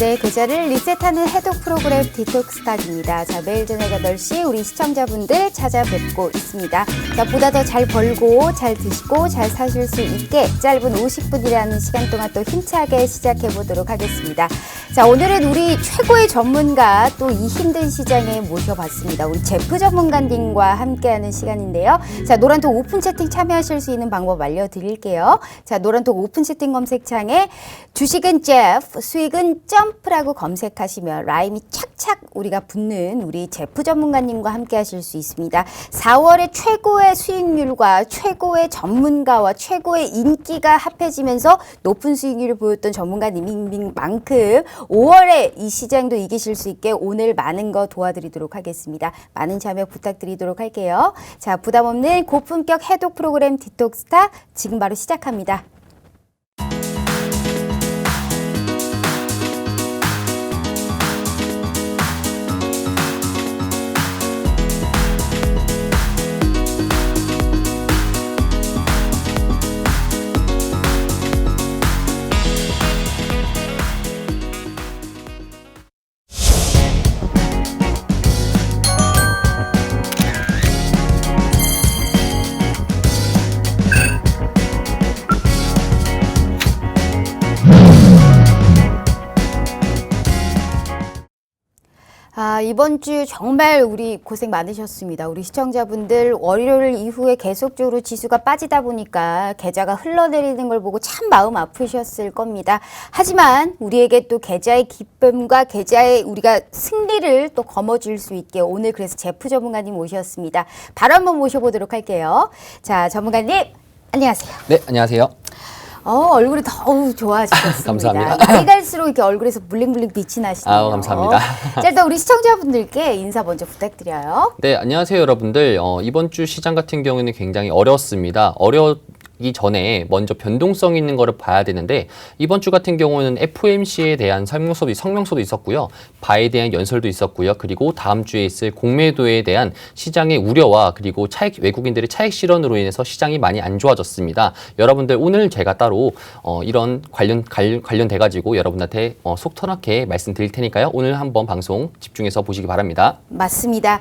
네, 계좌를 리셋하는 해독 프로그램 디톡스탁입니다. 자, 매일 저녁 8시 우리 시청자분들 찾아뵙고 있습니다. 자, 보다 더 잘 벌고 잘 드시고 잘 사실 수 있게 짧은 50분이라는 시간 동안 또 힘차게 시작해 보도록 하겠습니다. 자, 오늘은 우리 최고의 전문가 또 이 힘든 시장에 모셔봤습니다. 우리 제프 전문가님과 함께하는 시간인데요. 자, 노란톡 오픈 채팅 참여하실 수 있는 방법 알려드릴게요. 자, 노란톡 오픈 채팅 검색창에 주식은 제프, 수익은 점프라고 검색하시면 라임이 착착 우리가 붙는 우리 제프 전문가님과 함께 하실 수 있습니다. 4월에 최고의 수익률과 최고의 전문가와 최고의 인기가 합해지면서 높은 수익률을 보였던 전문가님인 만큼 5월에 이 시장도 이기실 수 있게 오늘 많은 거 도와드리도록 하겠습니다. 많은 참여 부탁드리도록 할게요. 자, 부담 없는 고품격 해독 프로그램 디톡스탁 지금 바로 시작합니다. 이번 주 정말 우리 고생 많으셨습니다. 우리 시청자분들 월요일 이후에 계속적으로 지수가 빠지다 보니까 계좌가 흘러내리는 걸 보고 참 마음 아프셨을 겁니다. 하지만 우리에게 또 계좌의 기쁨과 계좌의 우리가 승리를 또 거머쥘 수 있게 오늘 그래서 제프 전문가님 모셨습니다. 바로 한번 모셔보도록 할게요. 자, 전문가님 안녕하세요. 네, 안녕하세요. 얼굴이 더욱 좋아지셨습니다. 감사합니다. 나이 갈수록 이렇게 얼굴에서 블링블링 빛이 나시네요. 감사합니다. 자, 일단 우리 시청자분들께 인사 먼저 부탁드려요. 네, 안녕하세요, 여러분들. 이번 주 시장 같은 경우에는 굉장히 어렵습니다. 어렵기 전에 먼저 변동성 있는 거를 봐야 되는데 이번 주 같은 경우는 FOMC에 대한 성명서도 있었고요. 바에 대한 연설도 있었고요. 그리고 다음 주에 있을 공매도에 대한 시장의 우려와 그리고 외국인들의 차익 실현으로 인해서 시장이 많이 안 좋아졌습니다. 여러분들 오늘 제가 따로 이런 관련돼 가지고 여러분한테 속 터놓게 말씀드릴 테니까요. 오늘 한번 방송 집중해서 보시기 바랍니다. 맞습니다.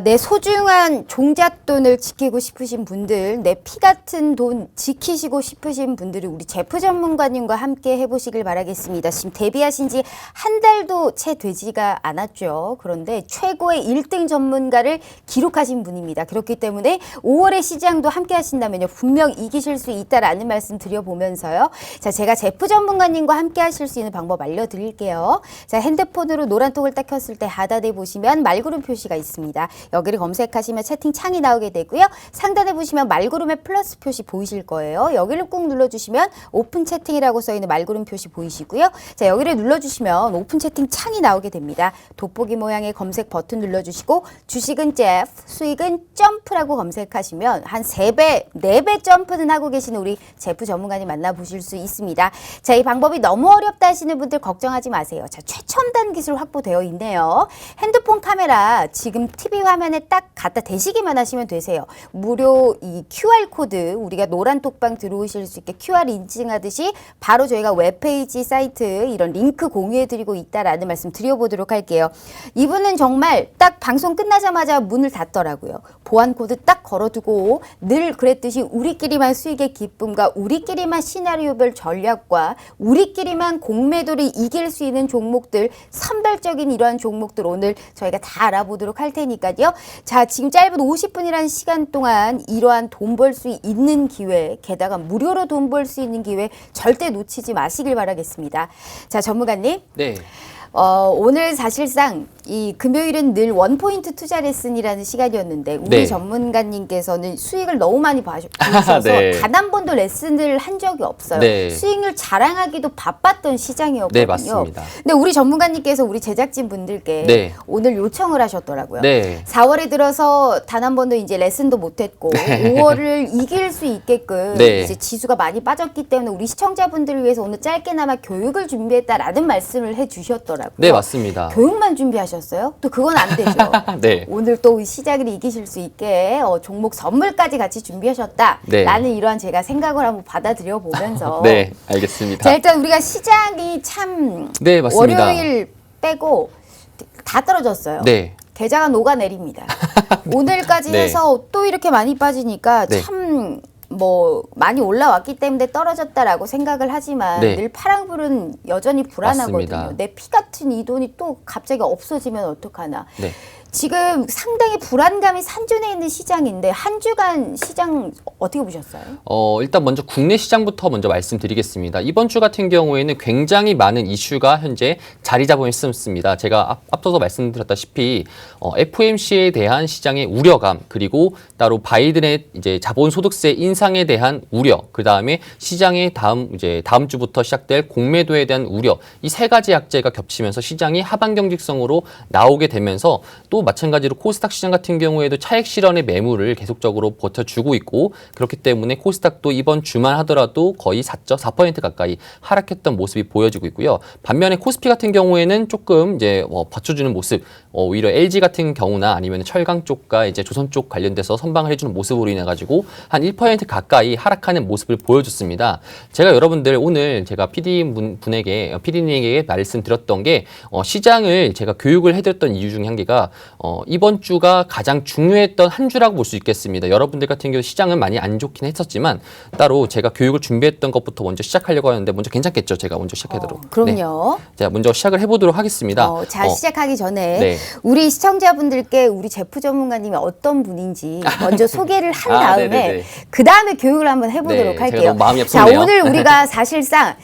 내 소중한 종잣돈을 지키고 싶으신 분들, 내 피 같은 돈 지키시고 싶으신 분들이 우리 제프 전문가님과 함께 해보시길 바라겠습니다. 지금 데뷔하신 지 한 달도 채 되지가 않았죠. 그런데 최고의 1등 전문가를 기록하신 분입니다. 그렇기 때문에 5월의 시장도 함께 하신다면요. 분명 이기실 수 있다라는 말씀 드려보면서요. 자, 제가 제프 전문가님과 함께 하실 수 있는 방법 알려드릴게요. 자, 핸드폰으로 노란톡을 딱 켰을 때 하단에 보시면 말구름 표시가 있습니다. 여기를 검색하시면 채팅창이 나오게 되고요. 상단에 보시면 말구름의 플러스 표시 보이실 거예요. 여기를 꾹 눌러주시면 오픈 채팅이라고 써있는 말구름 표시 보이시고요. 자, 여기를 눌러주시면 오픈 채팅 창이 나오게 됩니다. 돋보기 모양의 검색 버튼 눌러주시고 주식은 제프, 수익은 점프라고 검색하시면 한 3배, 4배 점프는 하고 계시는 우리 제프 전문가님 만나보실 수 있습니다. 자, 이 방법이 너무 어렵다 하시는 분들 걱정하지 마세요. 자, 최첨단 기술 확보되어 있네요. 핸드폰 카메라 지금 TV 화면에 딱 갖다 대시기만 하시면 되세요. 무료 이 QR코드 우리가 노란톡방 들어오실 수 있게 QR 인증하듯이 바로 저희가 웹페이지 사이트 이런 링크 공유해드리고 있다라는 말씀 드려보도록 할게요. 이분은 정말 딱 방송 끝나자마자 문을 닫더라고요. 보안 코드 딱 걸어두고 늘 그랬듯이 우리끼리만 수익의 기쁨과 우리끼리만 시나리오별 전략과 우리끼리만 공매도를 이길 수 있는 종목들 선별적인 이러한 종목들 오늘 저희가 다 알아보도록 할 테니까요. 자, 지금 짧은 50분이라는 시간 동안 이러한 돈 벌 수 있는 기회 게다가 무료로 돈 벌 수 있는 기회 절대 놓치지 마시길 바라겠습니다. 자, 전문가님. 네. 오늘 사실상 이 금요일은 늘 원포인트 투자 레슨이라는 시간이었는데 우리 네. 전문가님께서는 수익을 너무 많이 보셔서 네. 단 한 번도 레슨을 한 적이 없어요. 네. 수익률 자랑하기도 바빴던 시장이었거든요. 네, 맞습니다. 근데 우리 전문가님께서 우리 제작진 분들께 네. 오늘 요청을 하셨더라고요. 네. 4월에 들어서 단 한 번도 이제 레슨도 못했고 5월을 이길 수 있게끔 네. 이제 지수가 많이 빠졌기 때문에 우리 시청자분들을 위해서 오늘 짧게나마 교육을 준비했다라는 말씀을 해주셨더라고요. 네, 맞습니다. 교육만 준비하셨어요. 가셨어요? 또 그건 안 되죠. 네. 오늘 또 시장을 이기실 수 있게 종목 선물까지 같이 준비하셨다. 네. 라는 이러한 제가 생각을 한번 받아들여 보면서 네, 알겠습니다. 자, 일단 우리가 시장이 참 네, 맞습니다. 월요일 빼고 다 떨어졌어요. 네. 계좌가 녹아내립니다. 오늘까지 네. 해서 또 이렇게 많이 빠지니까 네. 참 뭐 많이 올라왔기 때문에 떨어졌다라고 생각을 하지만 네. 늘 파랑불은 여전히 불안하거든요. 맞습니다. 내 피 같은 이 돈이 또 갑자기 없어지면 어떡하나. 네. 지금 상당히 불안감이 산준해 있는 시장인데 한 주간 시장 어떻게 보셨어요? 일단 먼저 국내 시장부터 먼저 말씀드리겠습니다. 이번 주 같은 경우에는 굉장히 많은 이슈가 현재 자리 잡고 있습니다. 제가 앞서서 말씀드렸다시피 FOMC에 대한 시장의 우려감, 그리고 따로 바이든의 이제 자본소득세 인상에 대한 우려, 그 다음에 시장의 다음 주부터 시작될 공매도에 대한 우려, 이 세 가지 약재가 겹치면서 시장이 하반 경직성으로 나오게 되면서 또 마찬가지로 코스닥 시장 같은 경우에도 차익 실현의 매물을 계속적으로 버텨주고 있고, 그렇기 때문에 코스닥도 이번 주만 하더라도 거의 4% 가까이 하락했던 모습이 보여지고 있고요. 반면에 코스피 같은 경우에는 조금 이제 버텨주는 모습, 오히려 LG 같은 경우나 아니면 철강 쪽과 이제 조선 쪽 관련돼서 선방을 해주는 모습으로 인해 가지고 한 1% 가까이 하락하는 모습을 보여줬습니다. 제가 여러분들 오늘 제가 PD님에게 말씀드렸던 게 시장을 제가 교육을 해드렸던 이유 중에 한 개가 이번 주가 가장 중요했던 한 주라고 볼 수 있겠습니다. 여러분들 같은 경우 시장은 많이 안 좋긴 했었지만 따로 제가 교육을 준비했던 것부터 먼저 시작하려고 하는데 먼저 괜찮겠죠? 제가 먼저 시작하도록. 그럼요. 네. 자, 먼저 시작을 해보도록 하겠습니다. 자, 시작하기 전에 네. 우리 시청자분들께 우리 제프 전문가님이 어떤 분인지 먼저 소개를 한 다음에 네네네. 그 다음에 교육을 한번 해보도록 네, 제가 할게요. 너무 마음이 자, 앞섰네요. 오늘 우리가 사실상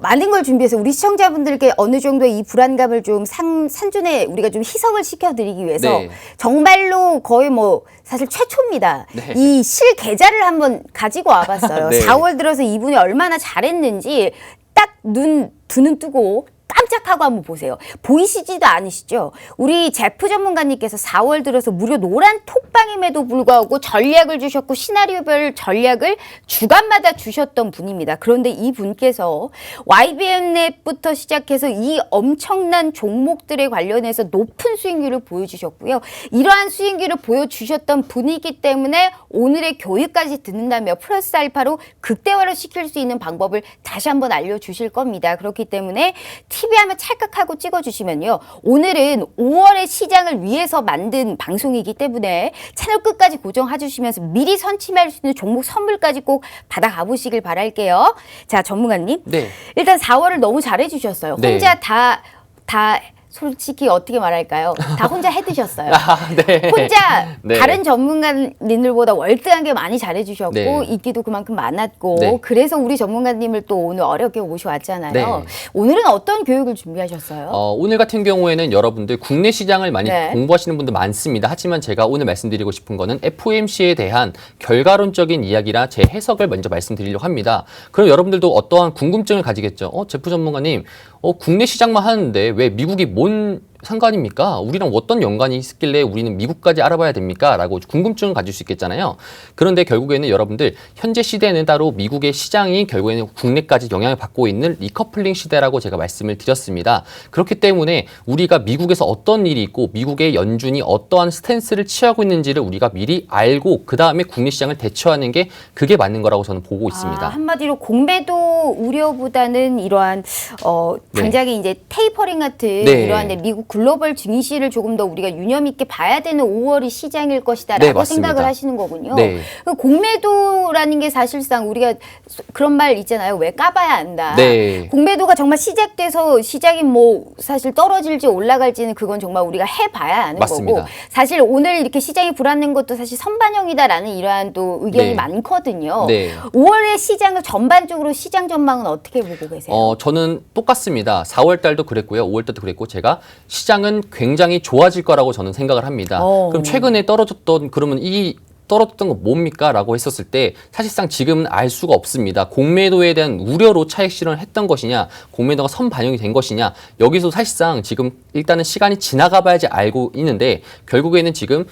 많은 걸 준비해서 우리 시청자분들께 어느 정도의 이 불안감을 좀 산준에 우리가 좀 희석을 시켜드리기 위해서 네. 정말로 거의 뭐 사실 최초입니다. 네. 이 실 계좌를 한번 가지고 와봤어요. 네. 4월 들어서 이분이 얼마나 잘했는지 딱 두 눈 뜨고 깜짝하고 한번 보세요. 보이시지도 않으시죠? 우리 제프 전문가님께서 4월 들어서 무려 노란 톡방임에도 불구하고 전략을 주셨고 시나리오별 전략을 주간마다 주셨던 분입니다. 그런데 이 분께서 YBN앱부터 시작해서 이 엄청난 종목들에 관련해서 높은 수익률을 보여주셨고요. 이러한 수익률을 보여주셨던 분이기 때문에 오늘의 교육까지 듣는다며 플러스 알파로 극대화를 시킬 수 있는 방법을 다시 한번 알려주실 겁니다. 그렇기 때문에 TV 하면 찰칵하고 찍어주시면요. 오늘은 5월의 시장을 위해서 만든 방송이기 때문에 채널 끝까지 고정해주시면서 미리 선침할 수 있는 종목 선물까지 꼭 받아가 보시길 바랄게요. 자, 전문가님. 네. 일단 4월을 너무 잘해주셨어요. 네. 혼자 다 솔직히 어떻게 말할까요? 다 혼자 해드셨어요. 네. 혼자 네. 다른 전문가님들보다 월등하게 많이 잘해주셨고 네. 인기도 그만큼 많았고 네. 그래서 우리 전문가님을 또 오늘 어렵게 모셔왔잖아요. 네. 오늘은 어떤 교육을 준비하셨어요? 오늘 같은 경우에는 여러분들 국내 시장을 많이 네. 공부하시는 분들 많습니다. 하지만 제가 오늘 말씀드리고 싶은 거는 FOMC에 대한 결과론적인 이야기라 제 해석을 먼저 말씀드리려고 합니다. 그럼 여러분들도 어떠한 궁금증을 가지겠죠. 제프 전문가님, 국내 시장만 하는데 왜 미국이 뭔 상관입니까? 우리랑 어떤 연관이 있길래 우리는 미국까지 알아봐야 됩니까? 라고 궁금증을 가질 수 있겠잖아요. 그런데 결국에는 여러분들 현재 시대는 따로 미국의 시장이 결국에는 국내까지 영향을 받고 있는 리커플링 시대라고 제가 말씀을 드렸습니다. 그렇기 때문에 우리가 미국에서 어떤 일이 있고 미국의 연준이 어떠한 스탠스를 취하고 있는지를 우리가 미리 알고 그 다음에 국내 시장을 대처하는 게 그게 맞는 거라고 저는 보고 있습니다. 한마디로 공매도 우려보다는 이러한 당장에 이제 테이퍼링 같은 네. 이러한 미국 글로벌 증시를 조금 더 우리가 유념 있게 봐야 되는 5월이 시장일 것이다라고 네, 맞습니다. 생각을 하시는 거군요. 네. 그 공매도라는 게 사실상 우리가 그런 말 있잖아요. 왜 까봐야 안다. 네. 공매도가 정말 시작돼서 시장이 뭐 사실 떨어질지 올라갈지는 그건 정말 우리가 해봐야 아는 맞습니다. 거고 사실 오늘 이렇게 시장이 불안한 것도 사실 선반영이다라는 이러한 또 의견이 네. 많거든요. 네. 5월의 시장을 전반적으로 시장 전망은 어떻게 보고 계세요? 저는 똑같습니다. 4월 달도 그랬고요. 5월 달도 그랬고 제가 시장은 굉장히 좋아질 거라고 저는 생각을 합니다. 그럼 최근에 떨어졌던 그러면 이 떨어졌던 건 뭡니까? 라고 했었을 때 사실상 지금은 알 수가 없습니다. 공매도에 대한 우려로 차익 실현을 했던 것이냐, 공매도가 선반영이 된 것이냐, 여기서 사실상 지금 일단은 시간이 지나가 봐야지 알고 있는데 결국에는 지금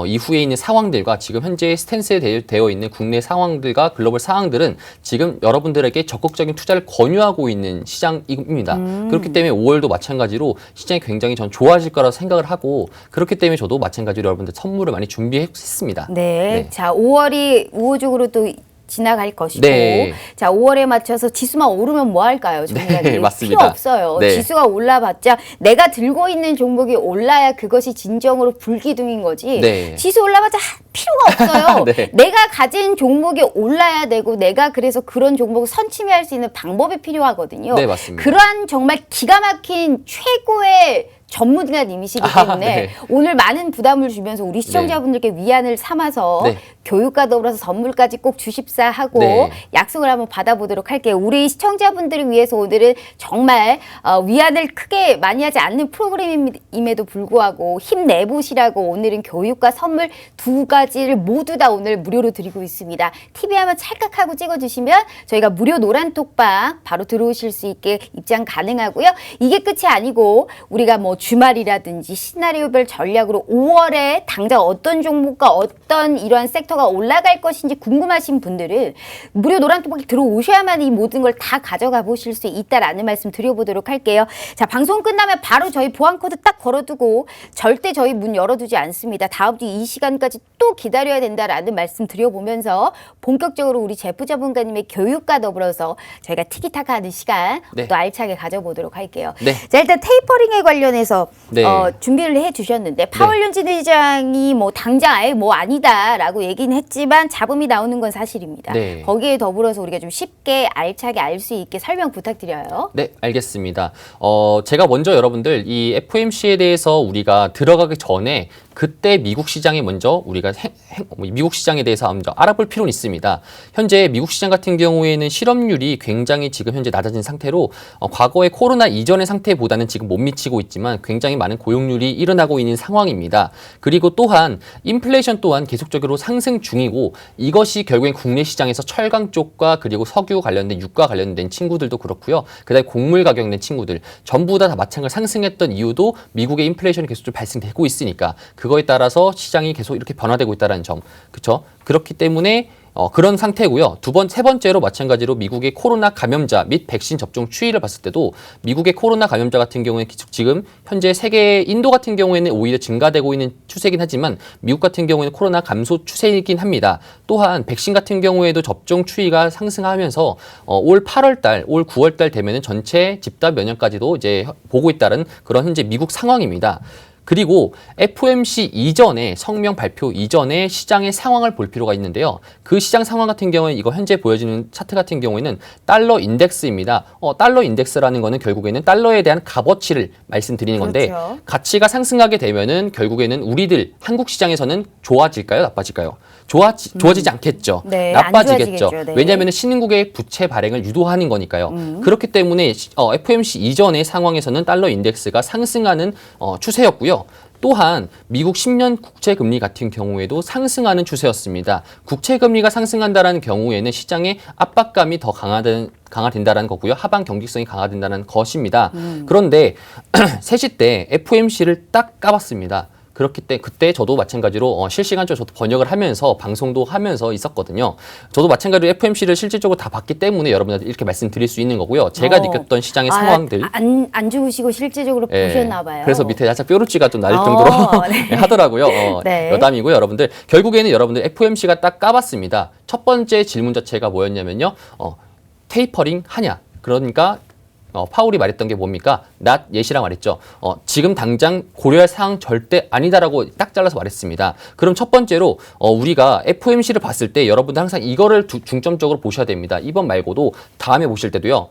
이후에 있는 상황들과 지금 현재 스탠스에 되어 있는 국내 상황들과 글로벌 상황들은 지금 여러분들에게 적극적인 투자를 권유하고 있는 시장입니다. 그렇기 때문에 5월도 마찬가지로 시장이 굉장히 전 좋아질 거라고 생각을 하고 그렇기 때문에 저도 마찬가지로 여러분들 선물을 많이 준비했습니다. 네. 자, 5월이 우호적으로 또 지나갈 것이고, 네. 자, 5월에 맞춰서 지수만 오르면 뭐 할까요? 네, 맞습니다. 필요 없어요. 네. 지수가 올라봤자 내가 들고 있는 종목이 올라야 그것이 진정으로 불기둥인 거지. 네. 지수 올라봤자 필요가 없어요. 네. 내가 가진 종목이 올라야 되고 내가 그래서 그런 종목을 선침해할 수 있는 방법이 필요하거든요. 네, 맞습니다. 그러한 정말 기가 막힌 최고의 전문가님이시기 때문에 네. 오늘 많은 부담을 주면서 우리 시청자분들께 위안을 삼아서 네. 교육과 더불어서 선물까지 꼭 주십사 하고 네. 약속을 한번 받아보도록 할게요. 우리 시청자분들을 위해서 오늘은 정말 위안을 크게 많이 하지 않는 프로그램임에도 불구하고 힘내보시라고 오늘은 교육과 선물 두 가지를 모두 다 오늘 무료로 드리고 있습니다. TV 한번 찰칵하고 찍어주시면 저희가 무료 노란 톡방 바로 들어오실 수 있게 입장 가능하고요. 이게 끝이 아니고 우리가 뭐 주말이라든지 시나리오별 전략으로 5월에 당장 어떤 종목과 어떤 이러한 섹터가 올라갈 것인지 궁금하신 분들은 무료 노란톡방에 들어오셔야만 이 모든 걸 다 가져가 보실 수 있다라는 말씀 드려보도록 할게요. 자, 방송 끝나면 바로 저희 보안코드 딱 걸어두고 절대 저희 문 열어두지 않습니다. 다음 주 이 시간까지 또 기다려야 된다라는 말씀 드려보면서 본격적으로 우리 제프 전문가님의 교육과 더불어서 저희가 티키타카 하는 시간 네. 또 알차게 가져보도록 할게요. 네. 자, 일단 테이퍼링에 관련해서 네. 준비를 해주셨는데 파월윤진 의장이 뭐 당장 아예 뭐 아니다라고 얘기는 했지만 잡음이 나오는 건 사실입니다. 네. 거기에 더불어서 우리가 좀 쉽게 알차게 알 수 있게 설명 부탁드려요. 네, 알겠습니다. 제가 먼저 여러분들 이 FOMC에 대해서 우리가 들어가기 전에 그때 미국 시장에 먼저 우리가 미국 시장에 대해서 먼저 알아볼 필요는 있습니다. 현재 미국 시장 같은 경우에는 실업률이 굉장히 지금 현재 낮아진 상태로 과거의 코로나 이전의 상태보다는 지금 못 미치고 있지만 굉장히 많은 고용률이 일어나고 있는 상황입니다. 그리고 또한 인플레이션 또한 계속적으로 상승 중이고 이것이 결국엔 국내 시장에서 철강 쪽과 그리고 석유 관련된 유가 관련된 친구들도 그렇고요. 그다음에 곡물 가격 낸 친구들 전부 다 마찬가지로 상승했던 이유도 미국의 인플레이션이 계속 좀 발생되고 있으니까 그거에 따라서 시장이 계속 이렇게 변화되고 있다는 점, 그렇죠? 그렇기 때문에 그런 상태고요. 세 번째로 마찬가지로 미국의 코로나 감염자 및 백신 접종 추이를 봤을 때도 미국의 코로나 감염자 같은 경우에 지금 현재 세계 인도 같은 경우에는 오히려 증가되고 있는 추세이긴 하지만 미국 같은 경우에는 코로나 감소 추세이긴 합니다. 또한 백신 같은 경우에도 접종 추이가 상승하면서 올 8월 달, 올 9월 달 되면은 전체 집단 면역까지도 이제 보고 있다는 그런 현재 미국 상황입니다. 그리고 FOMC 이전에 성명 발표 이전에 시장의 상황을 볼 필요가 있는데요. 그 시장 상황 같은 경우에 이거 현재 보여지는 차트 같은 경우에는 달러 인덱스입니다. 달러 인덱스라는 거는 결국에는 달러에 대한 값어치를 말씀드리는 건데 그렇죠. 가치가 상승하게 되면은 결국에는 우리들 한국 시장에서는 좋아질까요? 나빠질까요? 좋아지지 않겠죠. 네, 안 나빠지겠죠. 좋아지겠죠. 네. 왜냐하면 신흥국의 부채 발행을 유도하는 거니까요. 그렇기 때문에 FOMC 이전의 상황에서는 달러 인덱스가 상승하는 추세였고요. 또한 미국 10년 국채금리 같은 경우에도 상승하는 추세였습니다. 국채금리가 상승한다는 경우에는 시장의 압박감이 더 강화된다는 거고요. 하방 경직성이 강화된다는 것입니다. 그런데 3시 때 FOMC를 딱 까봤습니다. 그렇기 때문에 그때 저도 마찬가지로 실시간적으로 저도 번역을 하면서 방송도 하면서 있었거든요. 저도 마찬가지로 FOMC를 실질적으로 다 봤기 때문에 여러분들 이렇게 말씀드릴 수 있는 거고요. 제가 느꼈던 시장의 상황들. 안 죽으시고 실제적으로 보셨나 봐요. 그래서 밑에 살짝 뾰루지가 좀 날 정도로 네. 하더라고요. 네. 여담이고요. 여러분들 결국에는 여러분들 FOMC가 딱 까봤습니다. 첫 번째 질문 자체가 뭐였냐면요. 테이퍼링 하냐. 그러니까 파울이 말했던 게 뭡니까? not yet이라고 말했죠. 지금 당장 고려할 사항 절대 아니다라고 딱 잘라서 말했습니다. 그럼 첫 번째로 우리가 FOMC를 봤을 때 여러분들 항상 이거를 중점적으로 보셔야 됩니다. 이번 말고도 다음에 보실 때도요.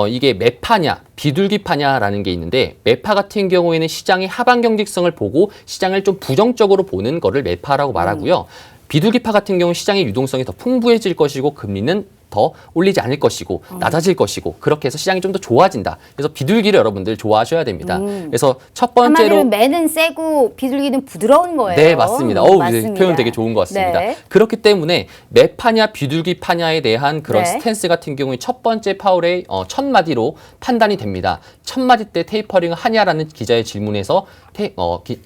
이게 매파냐 비둘기파냐라는 게 있는데 매파 같은 경우에는 시장의 하방 경직성을 보고 시장을 좀 부정적으로 보는 거를 매파라고 말하고요. 비둘기파 같은 경우 시장의 유동성이 더 풍부해질 것이고 금리는 더 올리지 않을 것이고 낮아질 것이고 그렇게 해서 시장이 좀 더 좋아진다. 그래서 비둘기를 여러분들 좋아하셔야 됩니다. 그래서 첫 번째로 한마디로 매는 세고 비둘기는 부드러운 거예요. 네, 맞습니다. 어우, 맞습니다. 표현 되게 좋은 것 같습니다. 네. 그렇기 때문에 매 파냐 비둘기 파냐에 대한 그런 네. 스탠스 같은 경우에 첫 번째 파월의 첫 마디로 판단이 됩니다. 첫 마디 때 테이퍼링을 하냐라는 기자의 질문에서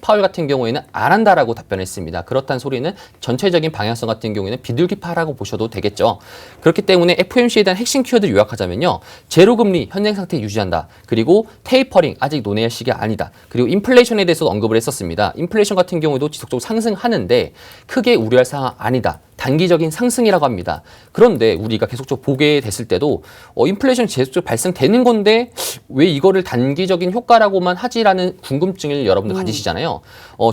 파월 같은 경우에는 안 한다라고 답변했습니다. 그렇다는 소리는 전체적인 방향성 같은 경우에는 비둘기파라고 보셔도 되겠죠. 그렇기 때문에 FOMC에 대한 핵심 키워드를 요약하자면요. 제로금리 현행 상태 유지한다. 그리고 테이퍼링 아직 논의할 시기 아니다. 그리고 인플레이션에 대해서도 언급을 했었습니다. 인플레이션 같은 경우에도 지속적으로 상승하는데 크게 우려할 상황 아니다. 단기적인 상승이라고 합니다. 그런데 우리가 계속적으로 보게 됐을 때도 인플레이션이 계속적으로 발생되는 건데 왜 이거를 단기적인 효과라고만 하지라는 궁금증을 여러분들 가지시잖아요.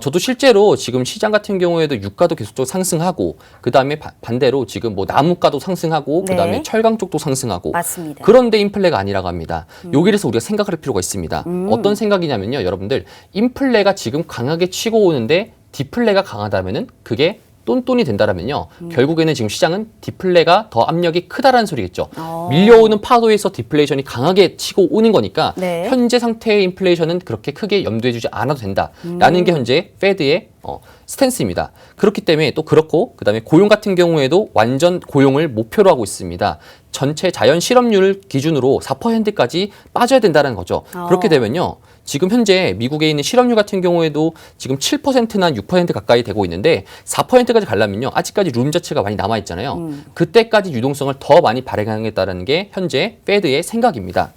저도 실제로 지금 시장 같은 경우에도 유가도 계속적으로 상승하고 그다음에 반대로 지금 뭐 나무가도 상승하고 네. 그다음에 철강 쪽도 상승하고 맞습니다. 그런데 인플레가 아니라고 합니다. 여기에서 우리가 생각할 필요가 있습니다. 어떤 생각이냐면요. 여러분들 인플레가 지금 강하게 치고 오는데 디플레가 강하다면은 그게 똔똔이 된다라면요. 결국에는 지금 시장은 디플레가 더 압력이 크다라는 소리겠죠. 밀려오는 파도에서 디플레이션이 강하게 치고 오는 거니까 네. 현재 상태의 인플레이션은 그렇게 크게 염두해 주지 않아도 된다라는 게 현재 페드의 스탠스입니다. 그렇기 때문에 또 그렇고 그다음에 고용 같은 경우에도 완전 고용을 목표로 하고 있습니다. 전체 자연 실업률 기준으로 4%까지 빠져야 된다는 거죠. 그렇게 되면요. 지금 현재 미국에 있는 실업률 같은 경우에도 지금 7%나 6% 가까이 되고 있는데 4%까지 가려면요. 아직까지 룸 자체가 많이 남아 있잖아요. 그때까지 유동성을 더 많이 발행하겠다는 게 현재 페드의 생각입니다.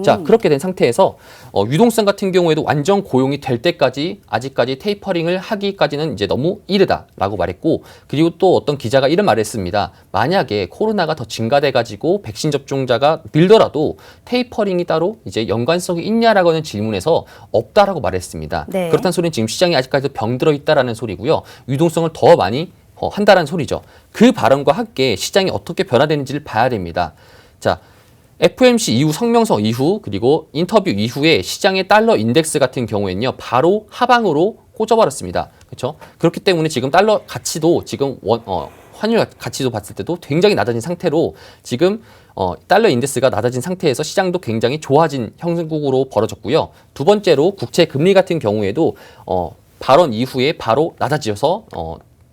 자, 그렇게 된 상태에서 유동성 같은 경우에도 완전 고용이 될 때까지 아직까지 테이퍼링을 하기까지는 이제 너무 이르다라고 말했고 그리고 또 어떤 기자가 이런 말을 했습니다. 만약에 코로나가 더 증가돼 가지고 백신 접종자가 늘더라도 테이퍼링이 따로 이제 연관성이 있냐라고 하는 질문에서 없다라고 말했습니다. 네. 그렇다는 소리는 지금 시장이 아직까지도 병들어 있다라는 소리고요. 유동성을 더 많이 한다라는 소리죠. 그 발언과 함께 시장이 어떻게 변화되는지를 봐야 됩니다. 자, FOMC 이후 성명서 이후 그리고 인터뷰 이후에 시장의 달러 인덱스 같은 경우에는요. 바로 하방으로 꽂아버렸습니다. 그렇죠? 그렇기 때문에 지금 달러 가치도 지금 환율 가치도 봤을 때도 굉장히 낮아진 상태로 지금 달러 인덱스가 낮아진 상태에서 시장도 굉장히 좋아진 형국으로 벌어졌고요. 두 번째로 국채 금리 같은 경우에도 발언 이후에 바로 낮아져서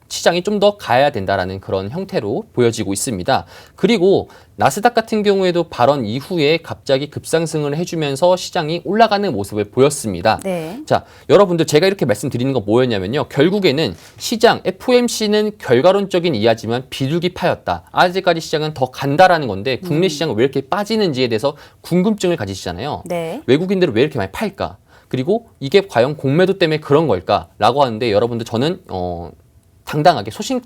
시장이 좀 더 가야 된다라는 그런 형태로 보여지고 있습니다. 그리고 나스닥 같은 경우에도 발언 이후에 갑자기 급상승을 해주면서 시장이 올라가는 모습을 보였습니다. 네. 자, 여러분들 제가 이렇게 말씀드리는 건 뭐였냐면요. 결국에는 시장 FOMC는 결과론적인 이야기지만 비둘기파였다. 아직까지 시장은 더 간다라는 건데 국내 시장은 왜 이렇게 빠지는지에 대해서 궁금증을 가지시잖아요. 네. 외국인들은 왜 이렇게 많이 팔까? 그리고 이게 과연 공매도 때문에 그런 걸까라고 하는데 여러분들 저는 당당하게 소신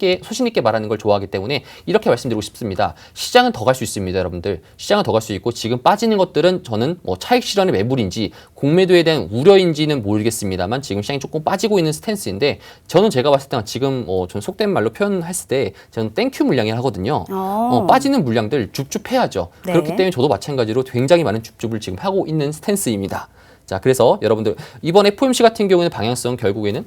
있게 말하는 걸 좋아하기 때문에 이렇게 말씀드리고 싶습니다. 시장은 더 갈 수 있습니다, 여러분들. 시장은 더 갈 수 있고 지금 빠지는 것들은 저는 뭐 차익 실현의 매물인지 공매도에 대한 우려인지는 모르겠습니다만 지금 시장이 조금 빠지고 있는 스탠스인데 저는 제가 봤을 때 지금 전 속된 말로 표현했을 때 저는 땡큐 물량이라 하거든요. 빠지는 물량들 줍줍해야죠. 네. 그렇기 때문에 저도 마찬가지로 굉장히 많은 줍줍을 지금 하고 있는 스탠스입니다. 자, 그래서 여러분들 이번 FOMC 같은 경우에는 방향성 결국에는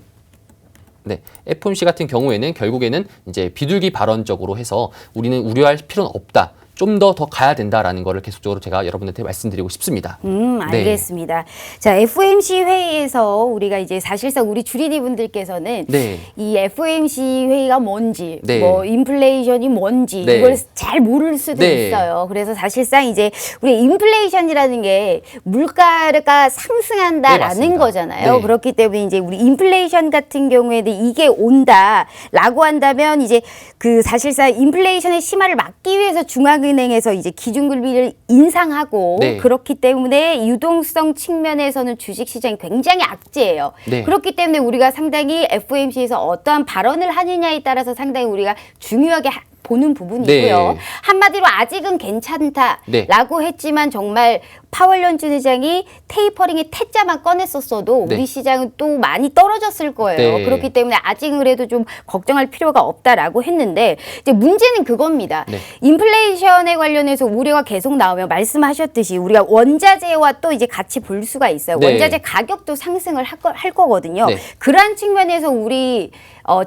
FOMC 같은 경우에는 결국에는 이제 비둘기 발언적으로 해서 우리는 우려할 필요는 없다. 좀 더 가야 된다라는 거를 계속적으로 제가 여러분들한테 말씀드리고 싶습니다. 알겠습니다. 자, FOMC 회의에서 우리가 이제 사실상 우리 주린이 분들께서는 네. 이 FOMC 회의가 뭔지, 네. 뭐 인플레이션이 뭔지 네. 이걸 잘 모를 수도 네. 있어요. 그래서 사실상 이제 우리 인플레이션이라는 게 물가가 상승한다라는 네, 맞습니다. 거잖아요. 네. 그렇기 때문에 이제 우리 인플레이션 같은 경우에도 이게 온다라고 한다면 이제 그 사실상 인플레이션의 심화를 막기 위해서 중앙은행에서 이제 기준금리를 인상하고 네. 그렇기 때문에 유동성 측면에서는 주식시장이 굉장히 악재예요. 네. 그렇기 때문에 우리가 상당히 FOMC에서 어떠한 발언을 하느냐에 따라서 상당히 우리가 중요하게 보는 부분이고요. 네. 한마디로 아직은 괜찮다라고 네. 했지만 정말 파월 연준 의장이 테이퍼링의 태자만 꺼냈었어도 네. 우리 시장은 또 많이 떨어졌을 거예요. 네. 그렇기 때문에 아직은 그래도 좀 걱정할 필요가 없다라고 했는데 이제 문제는 그겁니다. 네. 인플레이션에 관련해서 우려가 계속 나오면 말씀하셨듯이 우리가 원자재와 또 이제 같이 볼 수가 있어요. 네. 원자재 가격도 상승을 할 거거든요. 네. 그러한 측면에서 우리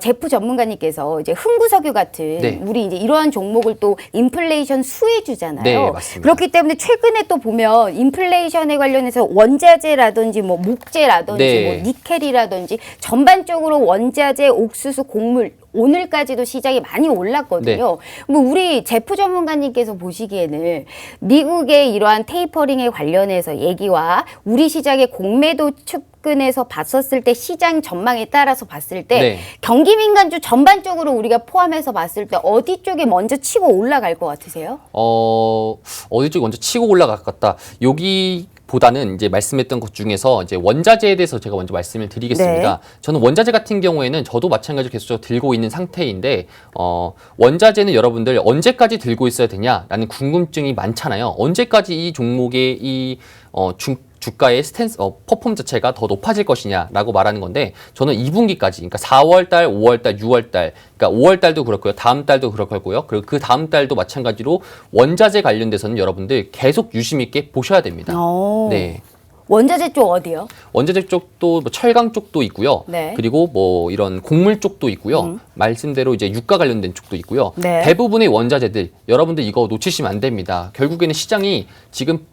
제프 전문가님께서 이제 흥구석유 같은 네. 우리 이제 이러한 종목을 또 인플레이션 수혜주잖아요. 네, 맞습니다. 그렇기 때문에 최근에 또 보면 인플레이션에 관련해서 원자재라든지 뭐 목재라든지 네. 뭐 니켈이라든지 전반적으로 원자재, 옥수수, 곡물 오늘까지도 시장이 많이 올랐거든요. 뭐 우리 제프 전문가님께서 보시기에는 미국의 이러한 테이퍼링에 관련해서 얘기와 우리 시장의 공매도 측근에서 봤었을 때 시장 전망에 따라서 봤을 때 네. 경기 민간주 전반적으로 우리가 포함해서 봤을 때 어디 쪽에 먼저 치고 올라갈 것 같으세요? 어디 쪽이 먼저 치고 올라갈 것 같다. 여기보다는 이제 말씀했던 것 중에서 이제 원자재에 대해서 제가 먼저 말씀을 드리겠습니다. 네. 저는 원자재 같은 경우에는 저도 마찬가지로 계속 들고 있는 상태인데, 원자재는 여러분들 언제까지 들고 있어야 되냐라는 궁금증이 많잖아요. 언제까지 이 종목의 주가의 퍼폼 자체가 더 높아질 것이냐라고 말하는 건데, 저는 2분기까지, 그러니까 4월달, 5월달, 6월달, 그러니까 5월달도 그렇고요, 다음 달도 그렇고요, 그리고 그 다음 달도 마찬가지로 원자재 관련돼서는 여러분들 계속 유심 있게 보셔야 됩니다. 네. 원자재 쪽 어디요? 원자재 쪽도 뭐 철강 쪽도 있고요. 네. 그리고 뭐 이런 곡물 쪽도 있고요. 말씀대로 이제 유가 관련된 쪽도 있고요. 네. 대부분의 원자재들 여러분들 이거 놓치시면 안 됩니다. 결국에는 시장이 지금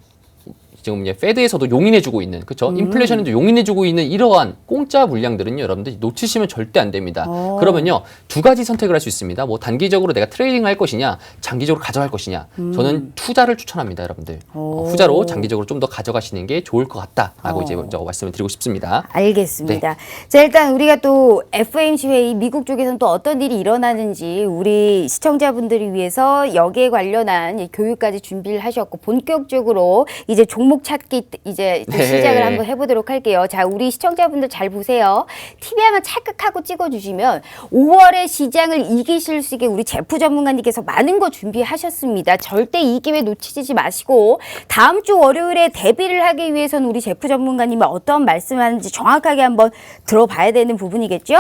이제 페드에서도 용인해주고 있는, 그렇죠? 인플레이션에도 용인해주고 있는 이러한 공짜 물량들은요, 여러분들 놓치시면 절대 안 됩니다. 그러면요, 두 가지 선택을 할 수 있습니다. 뭐 단기적으로 내가 트레이딩을 할 것이냐, 장기적으로 가져갈 것이냐. 저는 투자를 추천합니다, 여러분들. 후자로 장기적으로 좀 더 가져가시는 게 좋을 것 같다라고 이제 먼저 말씀을 드리고 싶습니다. 알겠습니다. 자, 일단 우리가 또 FOMC 회의 미국 쪽에서는 또 어떤 일이 일어나는지 우리 시청자분들을 위해서 여기에 관련한 이 교육까지 준비를 하셨고 본격적으로 이제 종목 찾기 이제 또 네. 시작을 한번 해보도록 할게요. 자, 우리 시청자분들 잘 보세요. TV 한번 찰칵하고 찍어주시면 5월에 시장을 이기실 수 있게 우리 제프 전문가님께서 많은 거 준비하셨습니다. 절대 이 기회 놓치지 마시고 다음 주 월요일에 대비를 하기 위해서는 우리 제프 전문가님이 어떤 말씀을 하는지 정확하게 한번 들어봐야 되는 부분이겠죠?